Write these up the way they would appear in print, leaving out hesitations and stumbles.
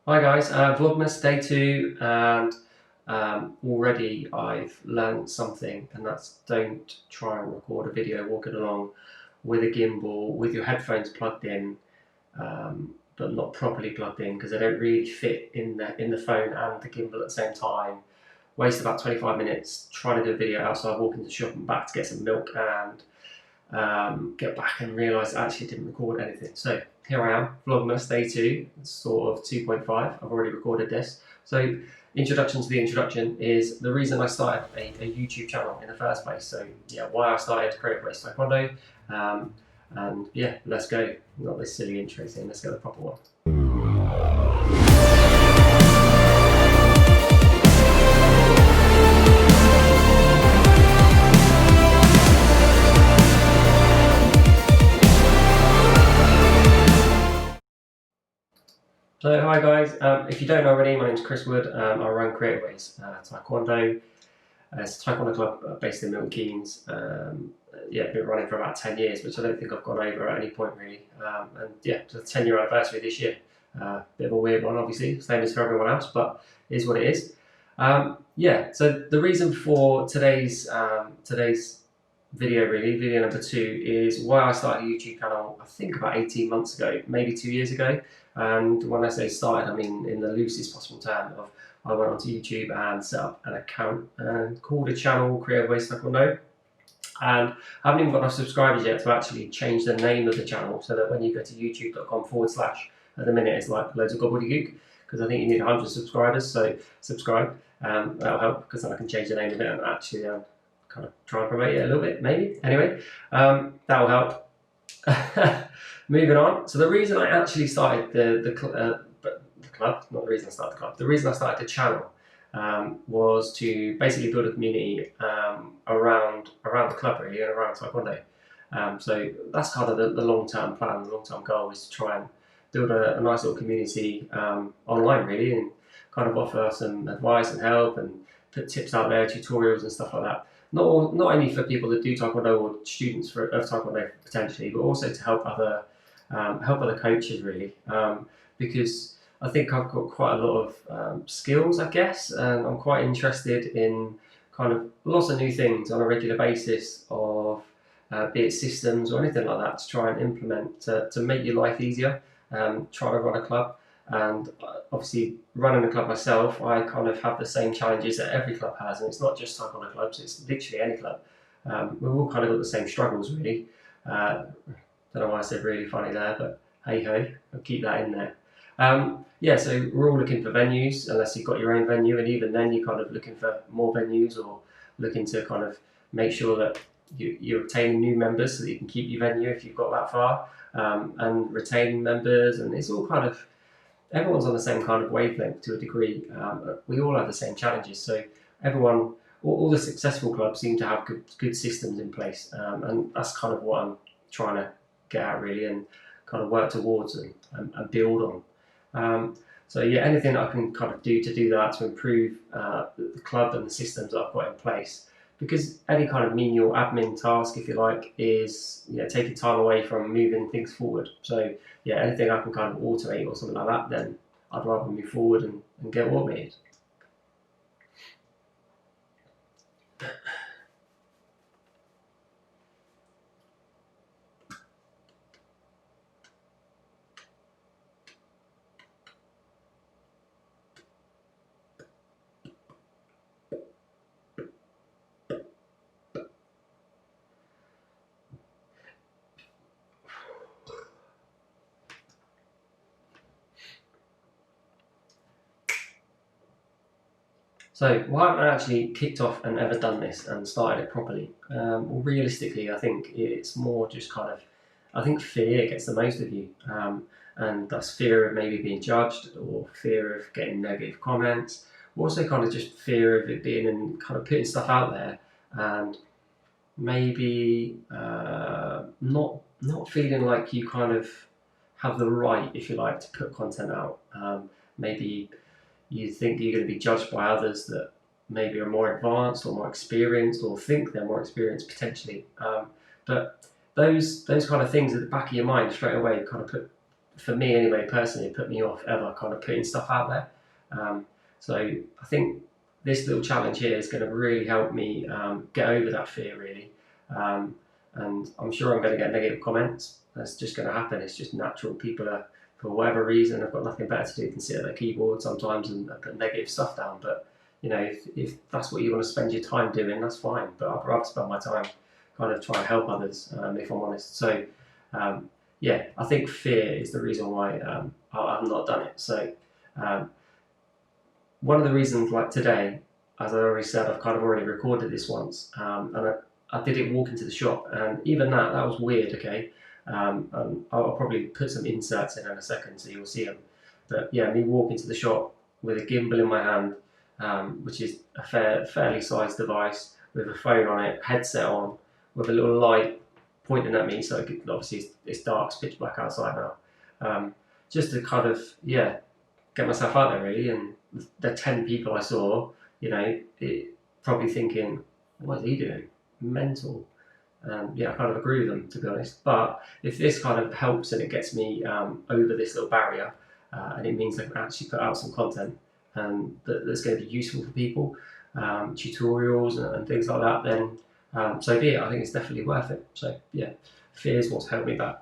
Hi guys, Vlogmas Day 2, and already I've learned something, and that's don't try and record a video walking along with a gimbal with your headphones plugged in, but not properly plugged in because they don't really fit in the phone and the gimbal at the same time. Waste about 25 minutes trying to do a video outside, walking to the shop and back to get some milk, and get back and realise I actually didn't record anything. So here I am, Vlogmas Day 2, sort of 2.5. I've already recorded this. So introduction to the introduction is the reason I started a YouTube channel in the first place. So yeah, why I started Creative Ways Taekwondo. And yeah, let's go. Not this silly intro thing, let's go the proper one. So hi guys, if you don't know already, my name is Chris Wood. I run Creative Ways Taekwondo. It's a Taekwondo club based in Milton Keynes. Yeah, been running for about 10 years, which I don't think I've gone over at any point really. And yeah, it's a 10-year anniversary this year. Bit of a weird one, obviously, same as for everyone else, but it is what it is. Yeah, so the reason for today's video, really, video number 2, is why I started a YouTube channel, I think about 18 months ago, maybe 2 years ago. And when I say started, I mean in the loosest possible term of I went onto YouTube and set up an account and called a channel Creative Ways Taekwondo. And I haven't even got enough subscribers yet to actually change the name of the channel so that when you go to youtube.com/, at the minute it's like loads of gobbledygook, because I think you need 100 subscribers, so subscribe. That'll help because then I can change the name of it and actually kind of try and promote it a little bit, maybe. Anyway, that'll help. Moving on. So the reason I actually started the club, not the reason I started the club, the reason I started the channel was to basically build a community around the club really, and around Taekwondo. So that's kind of the long-term plan, the long-term goal is to try and build a nice little community online really, and kind of offer some advice and help and put tips out there, tutorials and stuff like that. Not only for people that do Taekwondo or students of Taekwondo potentially, but also to help other coaches really, because I think I've got quite a lot of skills, I guess, and I'm quite interested in kind of lots of new things on a regular basis of be it systems or anything like that to try and implement to make your life easier. Trying to run a club, and obviously running a club myself, I kind of have the same challenges that every club has, and it's not just Taekwondo clubs, it's literally any club. We've all kind of got the same struggles really. Don't know why I said really funny there, but hey ho, I'll keep that in there. Yeah, so we're all looking for venues, unless you've got your own venue, and even then you're kind of looking for more venues or looking to kind of make sure that you're obtaining new members so that you can keep your venue if you've got that far, and retaining members, and it's all kind of, everyone's on the same kind of wavelength to a degree. We all have the same challenges, so everyone, all the successful clubs seem to have good systems in place, and that's kind of what I'm trying to get at really, and kind of work towards and build on. So yeah, anything I can kind of do to do that, to improve the club and the systems that I've got in place, because any kind of menial admin task, if you like, is taking time away from moving things forward. So yeah, anything I can kind of automate or something like that, then I'd rather move forward and get automated. So why haven't I actually kicked off and ever done this and started it properly? Well, realistically, I think it's more just kind of, I think fear gets the most of you. And that's fear of maybe being judged, or fear of getting negative comments, also kind of just fear of it being and kind of putting stuff out there, and maybe not feeling like you kind of have the right, if you like, to put content out. Maybe you think you're going to be judged by others that maybe are more advanced or more experienced, or think they're more experienced potentially. But those kind of things at the back of your mind straight away kind of for me anyway, personally, it put me off ever kind of putting stuff out there. So I think this little challenge here is going to really help me get over that fear, really. And I'm sure I'm going to get negative comments. That's just going to happen. It's just natural. People are, for whatever reason, have got nothing better to do than sit at their keyboard sometimes and put negative stuff down. But you know, if that's what you want to spend your time doing, that's fine. But I'd rather spend my time kind of trying to help others, if I'm honest. So yeah, I think fear is the reason why I've not done it. So one of the reasons, like today, as I already said, I've kind of already recorded this once, and I did it walking to the shop, and even that was weird, okay? And I'll probably put some inserts in a second so you'll see them. But yeah, me walking to the shop with a gimbal in my hand, which is a fairly sized device, with a phone on it, headset on, with a little light pointing at me, so it could, obviously it's dark, it's pitch black outside now. Just to kind of, yeah, get myself out there really, and the 10 people I saw, you know, probably thinking, what is he doing? Mental. Yeah, I kind of agree with them, to be honest. But if this kind of helps and it gets me over this little barrier, and it means I can actually put out some content that's going to be useful for people, tutorials and things like that, then so be it. I think it's definitely worth it. So yeah, fear is what's held me back.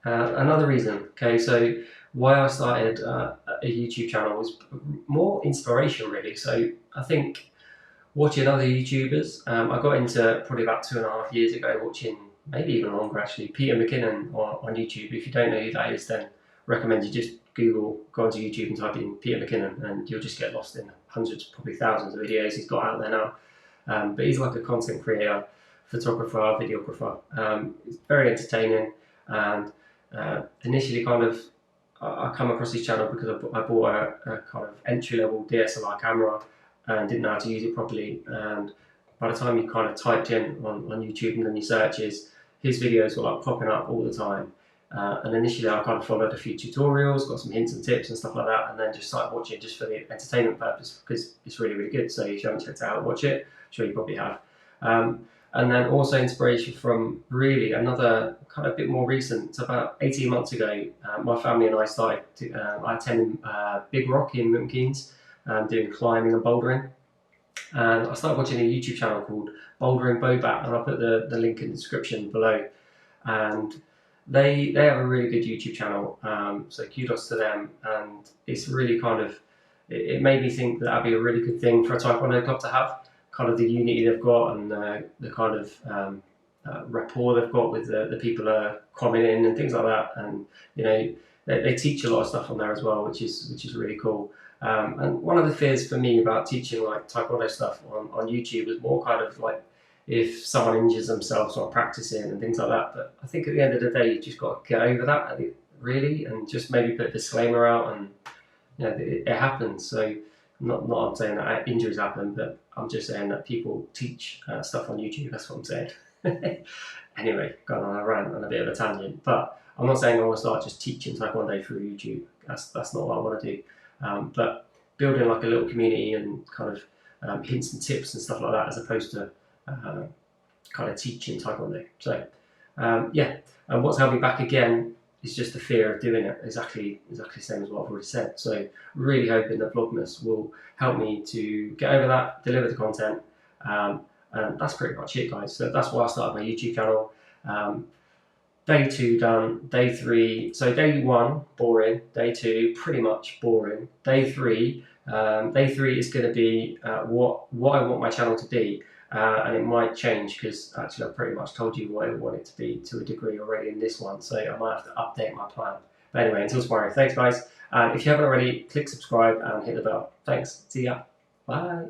Another reason, okay, so why I started a YouTube channel was more inspiration really. So I think watching other YouTubers, I got into probably about 2.5 years ago watching, maybe even longer actually, Peter McKinnon on YouTube. If you don't know who that is, then recommend you just go onto YouTube and type in Peter McKinnon, and you'll just get lost in hundreds, probably thousands of videos he's got out there now. But he's like a content creator, photographer, videographer. It's very entertaining, and initially kind of I come across his channel because I bought a kind of entry-level DSLR camera and didn't know how to use it properly. And by the time you kind of typed in on YouTube and then your searches, his videos were like popping up all the time. And initially I kind of followed a few tutorials, got some hints and tips and stuff like that, and then just started watching just for the entertainment purpose because it's really, really good. So if you haven't checked it out, watch it. I'm sure you probably have. And then also inspiration from really another kind of bit more recent. It's about 18 months ago, my family and I started I attended Big Rock in Milton Keynes, doing climbing and bouldering. And I started watching a YouTube channel called Bouldering Bobat, and I'll put the link in the description below. And they have a really good YouTube channel, so kudos to them. And it's really kind of, it made me think that that'd be a really good thing for a Taekwondo club to have. Kind of the unity they've got, and the kind of rapport they've got with the people that are commenting and things like that. And you know, they teach a lot of stuff on there as well, which is really cool. And one of the fears for me about teaching like Taekwondo stuff on YouTube was more kind of like if someone injures themselves while practicing and things like that. But I think at the end of the day, you just got to get over that, I think, really, and just maybe put a disclaimer out, and you know, it happens. So not I'm saying that injuries happen, but I'm just saying that people teach stuff on YouTube. That's what I'm saying. Anyway, gone on a rant on a bit of a tangent, but I'm not saying I want to start just teaching Taekwondo through YouTube. That's not what I want to do. But building like a little community and kind of hints and tips and stuff like that, as opposed to kind of teaching Taekwondo. So yeah, and what's held me back again is just the fear of doing it. Exactly the same as what I've already said. So really hoping that Vlogmas will help me to get over that, deliver the content, and that's pretty much it, guys. So that's why I started my YouTube channel. Day 2 done, day 3, so day 1, boring, day 2, pretty much boring. Day 3 is going to be what I want my channel to be, and it might change because actually I've pretty much told you what I want it to be to a degree already in this one, so I might have to update my plan. But anyway, until tomorrow, thanks guys, and if you haven't already, click subscribe and hit the bell. Thanks, see ya, bye.